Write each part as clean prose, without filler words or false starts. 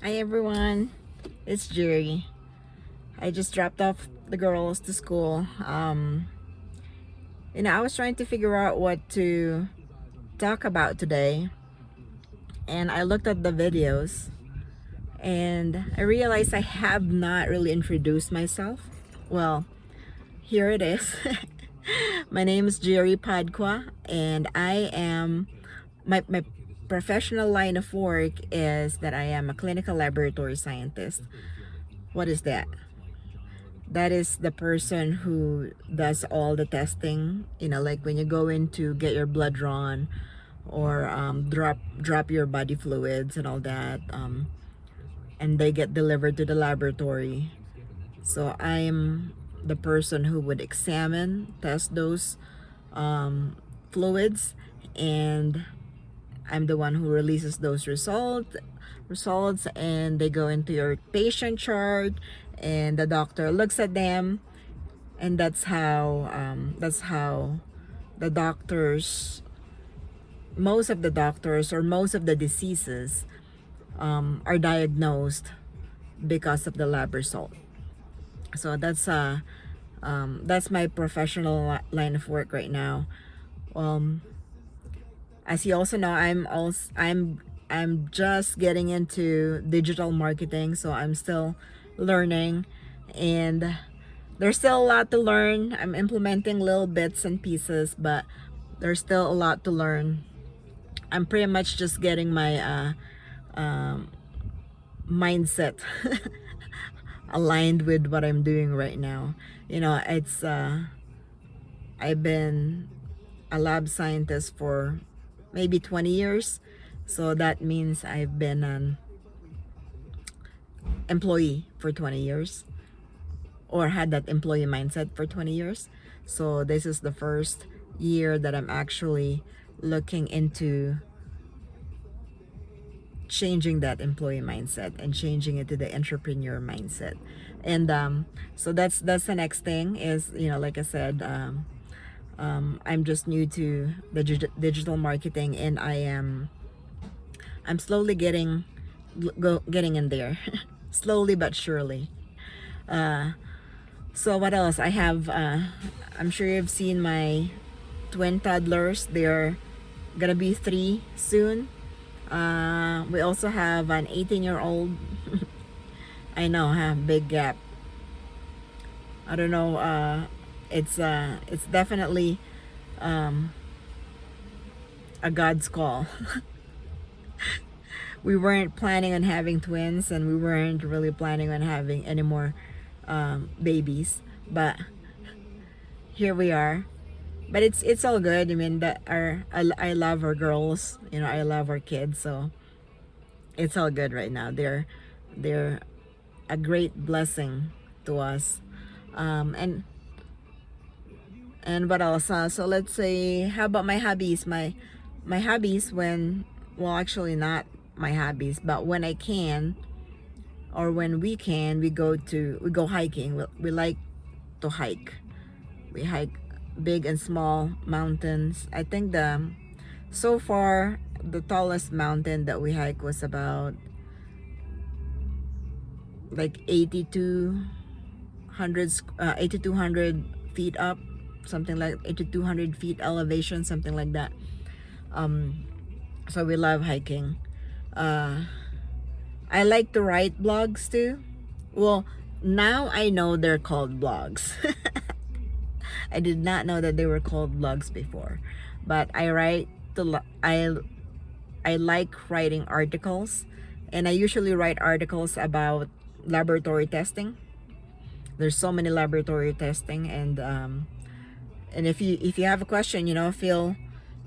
Hi everyone, it's Geri. I just dropped off the girls to school. I was trying to figure out what to talk about today, and I looked at the videos, and I realized I have not really introduced myself. Well, here it is. My name is Geri Podkowa, and I am my professional line of work is that I am a clinical laboratory scientist. What is that? That is the person who does all the testing, like when you go in to get your blood drawn, or drop your body fluids and all that, and they get delivered to the laboratory. So I'm the person who would examine, test those fluids, and I'm the one who releases those results, and they go into your patient chart, and the doctor looks at them, and that's how the doctors, most of the doctors or most of the diseases are diagnosed because of the lab result. So that's my professional line of work right now. um as you also know, I'm just getting into digital marketing, so I'm still learning, and there's still a lot to learn. I'm implementing little bits and pieces, but there's still a lot to learn. I'm pretty much just getting my mindset aligned with what I'm doing right now. It's I've been a lab scientist for maybe 20 years. So that means I've been an employee for 20 years, or had that employee mindset for 20 years. So this is the first year that I'm actually looking into changing that employee mindset and changing it to the entrepreneur mindset. And so that's the next thing is, like I said, I'm just new to the digital marketing, and I'm slowly getting in there. Slowly but surely. So what else I have? I'm sure you've seen my twin toddlers. They're gonna be 3 soon. We also have an 18-year-old. I know, huh? Big gap. I don't know. It's definitely a God's call. We weren't planning on having twins, and we weren't really planning on having any more babies, but here we are. But it's all good. I mean, I love our girls. I love our kids, so it's all good right now. They're a great blessing to us. And what else? So let's say, how about my hobbies? My hobbies, when, well, actually not my hobbies, but when I can, or when we can, we go hiking. We like to hike. We hike big and small mountains. I think so far the tallest mountain that we hike was about like 8,200 feet up, something like 8,200 feet elevation, something like that. So we love hiking. I like to write blogs too. Well, now I know they're called blogs. I did not know that they were called blogs before, but I like writing articles, and I usually write articles about laboratory testing. There's so many laboratory testing, and if you have a question, feel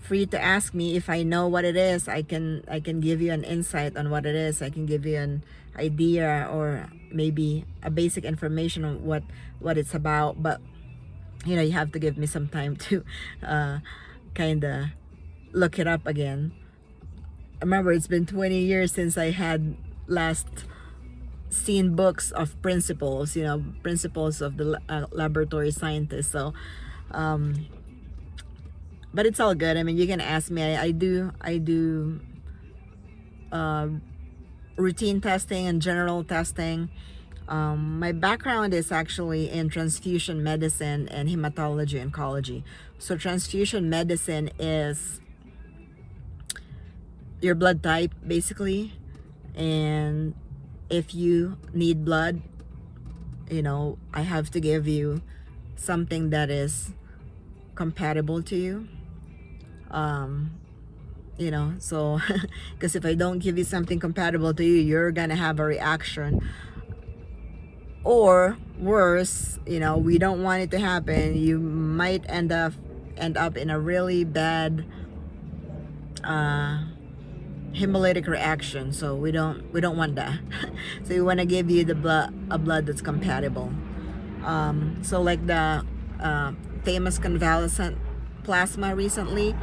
free to ask me. If I know what it is, I can give you an insight on what it is. I can give you an idea, or maybe a basic information on what it's about. But you have to give me some time to kind of look it up again. Remember, it's been 20 years since I had last seen books of principles of the laboratory scientist. So but it's all good. I mean, you can ask me. I do routine testing and general testing. My background is actually in transfusion medicine and hematology oncology. So transfusion medicine is your blood type basically, and if you need blood, I have to give you something that is compatible to you. So because if I don't give you something compatible to you, you're gonna have a reaction, or worse, we don't want it to happen. You might end up in a really bad hemolytic reaction. So we don't want that. So we want to give you a blood that's compatible. So like the famous convalescent plasma recently,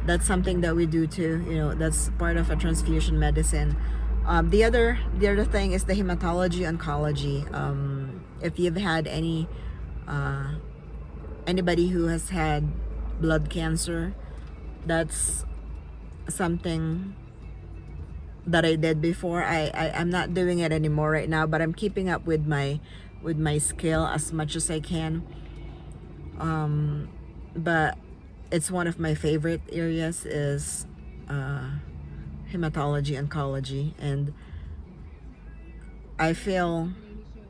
that's something that we do too. That's part of a transfusion medicine. The other thing is the hematology oncology. If you've had anybody who has had blood cancer, that's something that I did before. I'm not doing it anymore right now, but I'm keeping up with my skill as much as I can. But it's one of my favorite areas is hematology oncology, and I feel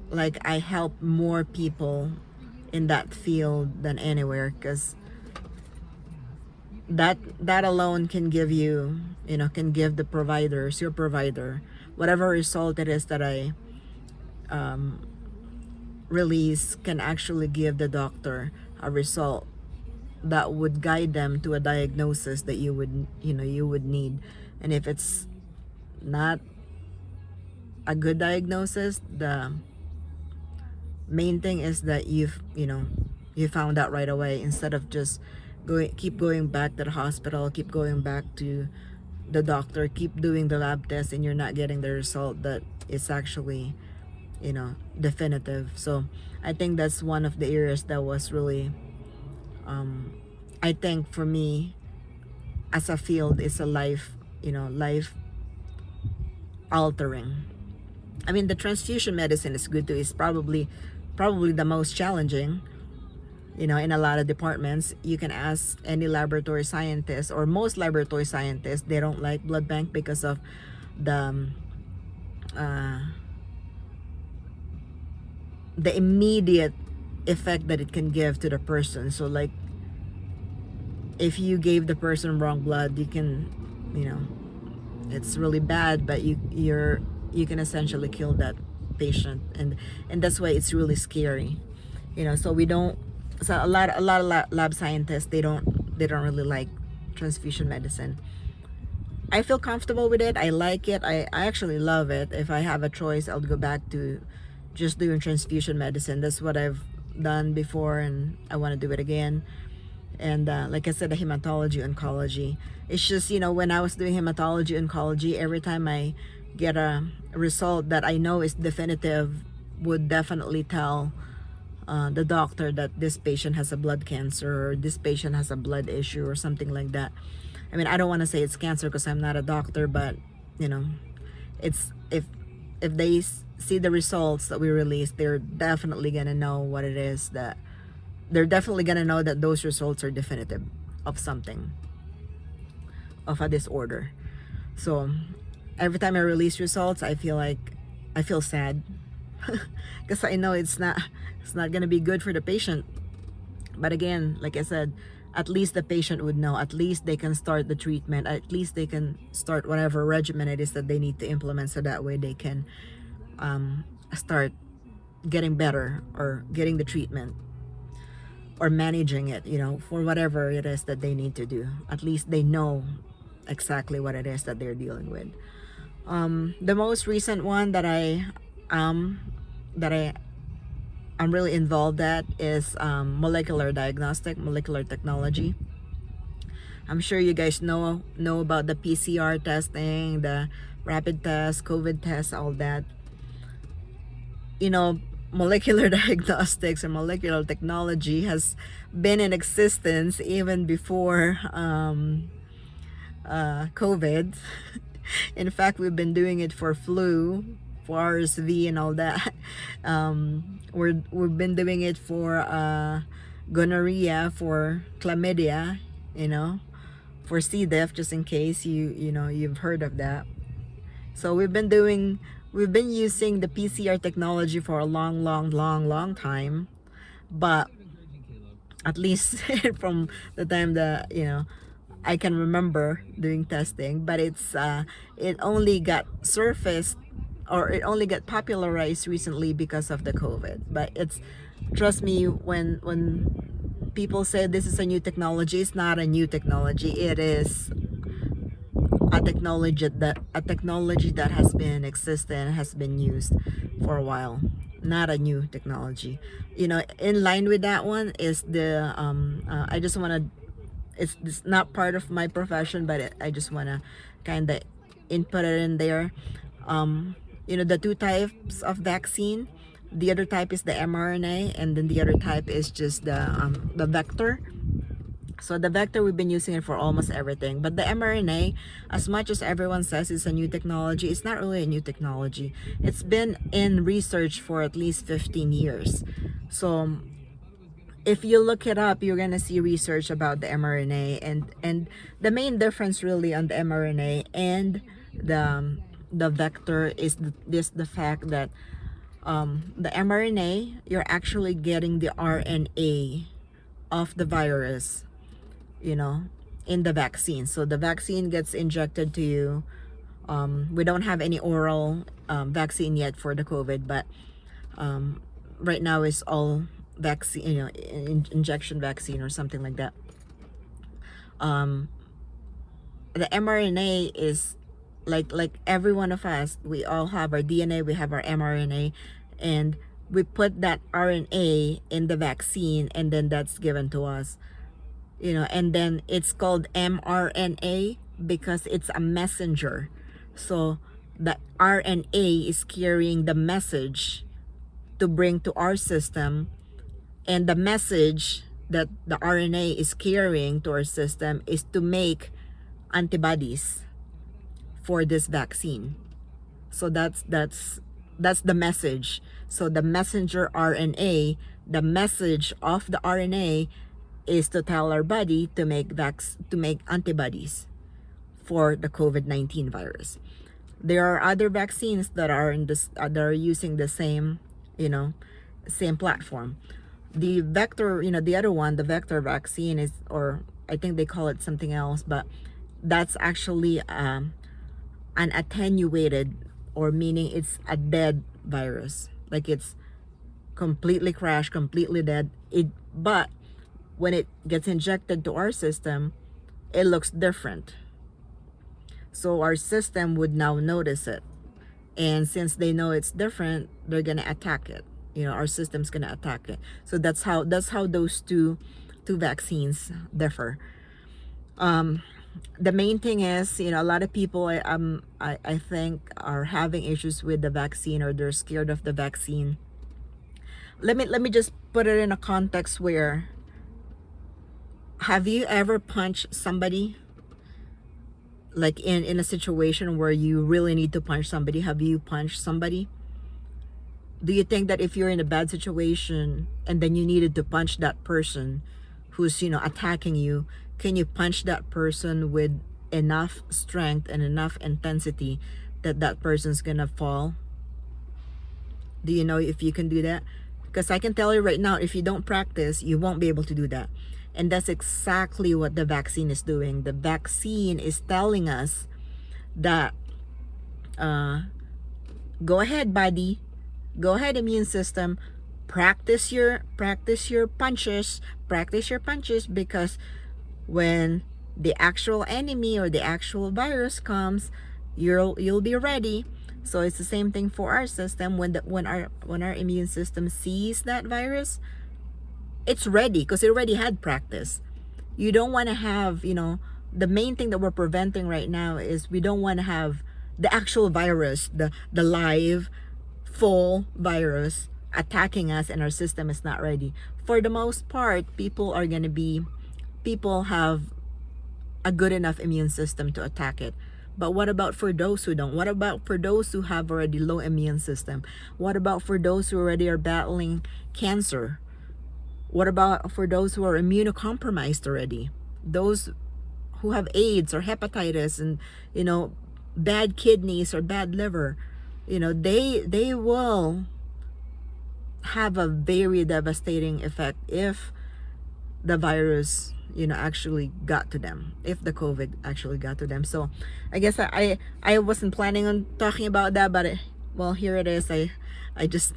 like I help more people in that field than anywhere, because that alone can give you, can give your provider, whatever result it is that I release, can actually give the doctor a result that would guide them to a diagnosis that you would need. And if it's not a good diagnosis, the main thing is that you found out right away, instead of just keep going back to the hospital, keep going back to the doctor, keep doing the lab test, and you're not getting the result that is actually definitive. So I think that's one of the areas that was really I think for me as a field is a life altering. I mean, the transfusion medicine is good too. It's probably the most challenging, in a lot of departments. You can ask any laboratory scientist, or most laboratory scientists, they don't like blood bank because of the immediate effect that it can give to the person. So like, if you gave the person wrong blood, you can, it's really bad, but you can essentially kill that patient, and that's why it's really scary. So we don't. So a lot of lab scientists, they don't really like transfusion medicine. I feel comfortable with it. I like it. I actually love it. If I have a choice, I'll go back to just doing transfusion medicine. That's what I've done before, and I want to do it again. And like I said, the hematology oncology, it's just, when I was doing hematology oncology, every time I get a result that I know is definitive, would definitely tell the doctor that this patient has a blood cancer, or this patient has a blood issue, or something like that. I mean, I don't want to say it's cancer because I'm not a doctor, but it's if they see the results that we release, they're definitely gonna know what it is, that they're definitely gonna know that those results are definitive of something, of a disorder. So every time I release results, I feel sad because I know it's not gonna be good for the patient. But again, like I said, at least the patient would know. At least they can start the treatment. At least they can start whatever regimen it is that they need to implement, so that way they can start getting better, or getting the treatment, or managing it, for whatever it is that they need to do. At least they know exactly what it is that they're dealing with. The most recent one that I'm really involved at is molecular technology. I'm sure you guys know about the PCR testing, the rapid test, COVID test, all that. Molecular diagnostics or molecular technology has been in existence even before COVID. In fact, we've been doing it for flu, for RSV and all that. We've been doing it for gonorrhea, for chlamydia, you know, for C. diff, just in case you've heard of that. So we've been using the PCR technology for a long time, but at least from the time that I can remember doing testing, but it only got surfaced, or it only got popularized recently because of the COVID. But trust me, when people say this is a new technology, it's not a new technology. It is a technology that has been existing, has been used for a while, not a new technology. In line with that one is the I just want to, it's not part of my profession, but I just want to kind of input it in there. The two types of vaccine, the other type is the mRNA, and then the other type is just the vector. So the vector, we've been using it for almost everything. But the mRNA, as much as everyone says it's a new technology, it's not really a new technology. It's been in research for at least 15 years. So if you look it up, you're gonna see research about the mRNA, and the main difference really on the mRNA and the vector is the fact that the mRNA, you're actually getting the RNA of the virus, in the vaccine. So the vaccine gets injected to you. We don't have any oral vaccine yet for the COVID, but right now it's all vaccine, injection vaccine or something like that. The mRNA is like every one of us, we all have our DNA, we have our mRNA, and we put that RNA in the vaccine, and then that's given to us. And then it's called mRNA because it's a messenger. So the RNA is carrying the message to bring to our system, and the message that the RNA is carrying to our system is to make antibodies for this vaccine. So that's the message. So the messenger RNA, the message of the RNA is to tell our body to make antibodies for the COVID-19 virus. There are other vaccines that are that are using the same platform. The vector, the other one, the vector vaccine is, or I think they call it something else, but that's actually an attenuated, or meaning it's a dead virus. Like it's completely crashed, completely dead. But when it gets injected to our system, it looks different. So our system would now notice it. And since they know it's different, they're gonna attack it. Our system's gonna attack it. So that's how those two vaccines differ. The main thing is, a lot of people I think are having issues with the vaccine, or they're scared of the vaccine. Let me just put it in a context where, have you ever punched somebody? Like in a situation where you really need to punch somebody, have you punched somebody? Do you think that if you're in a bad situation and then you needed to punch that person who's attacking you, can you punch that person with enough strength and enough intensity that person's gonna fall? Do you know if you can do that? Because I can tell you right now, if you don't practice, you won't be able to do that. And that's exactly what the vaccine is doing. The vaccine is telling us that go ahead, body, go ahead, immune system, practice your punches, because when the actual enemy or the actual virus comes, you'll be ready. So it's the same thing for our system. When our immune system sees that virus, it's ready because it already had practice. You don't want to have, the main thing that we're preventing right now is we don't want to have the actual virus, the live full virus attacking us, and our system is not ready. For the most part, people have a good enough immune system to attack it. But what about for those who don't? What about for those who have already low immune system? What about for those who already are battling cancer? What about for those who are immunocompromised already? Those who have AIDS or hepatitis and, you know, bad kidneys or bad liver, you know, they will have a very devastating effect if the virus, you know, actually got to them, if the COVID actually got to them. So I guess I wasn't planning on talking about that, but well, here it is. I just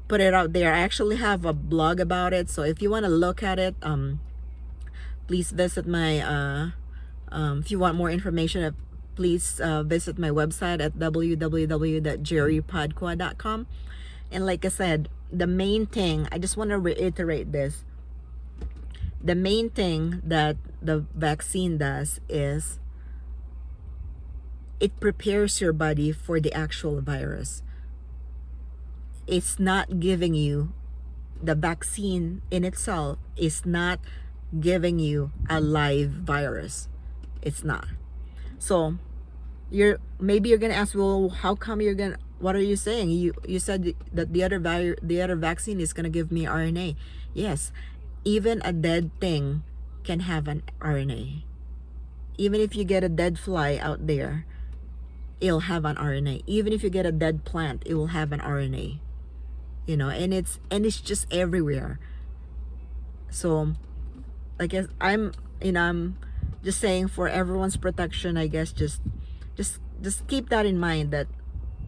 put it out there. I actually have a blog about it, so if you want to look at it, please visit my if you want more information, please visit my website at www.geripodkowa.com. And like I said, the main thing, I just want to reiterate this, the main thing that the vaccine does is it prepares your body for the actual virus. It's not giving you, the vaccine in itself is not giving you a live virus. It's not. So maybe you're gonna ask, well, how come you're gonna, what are you saying? You said that the other vaccine is gonna give me RNA. Yes, even a dead thing can have an RNA. Even if you get a dead fly out there, it'll have an RNA. Even if you get a dead plant, it will have an RNA. You know, and it's just everywhere. So I guess I'm just saying, for everyone's protection, I guess just keep that in mind, that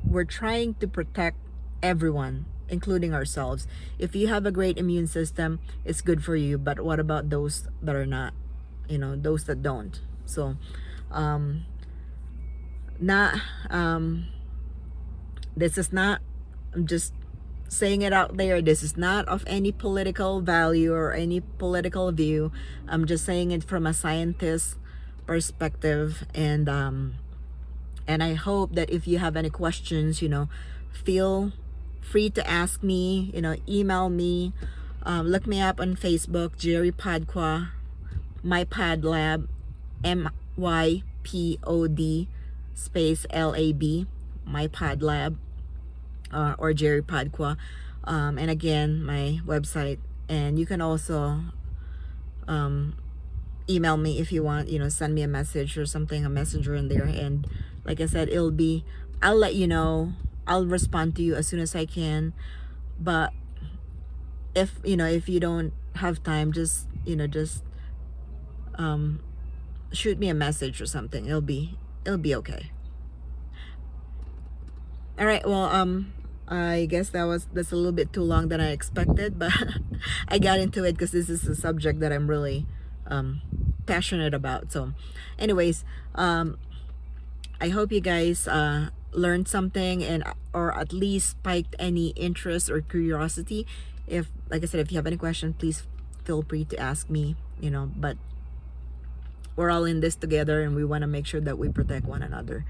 we're trying to protect everyone, including ourselves. If you have a great immune system, it's good for you, but what about those that are not, you know, those that don't? So this is not, I'm just saying it out there, this is not of any political value or any political view. I'm just saying it from a scientist perspective, and I hope that if you have any questions, you know, feel free to ask me, you know, email me, look me up on Facebook, Geri Podkowa, my pod lab, MYPOD space LAB, my pod lab, or Geri Podkowa, and again, my website. And you can also email me if you want, you know, send me a message or something, a messenger in there, and like I said, I'll let you know, I'll respond to you as soon as I can. But if you don't have time, just shoot me a message or something. It'll be okay. All right, well, I guess that's a little bit too long than I expected, but I got into it because this is a subject that I'm really passionate about. So anyways, I hope you guys learned something, and or at least spiked any interest or curiosity. If, like I said, if you have any question, please feel free to ask me, you know, but we're all in this together, and we want to make sure that we protect one another.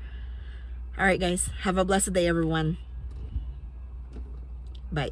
All right, guys, have a blessed day, everyone. Bye.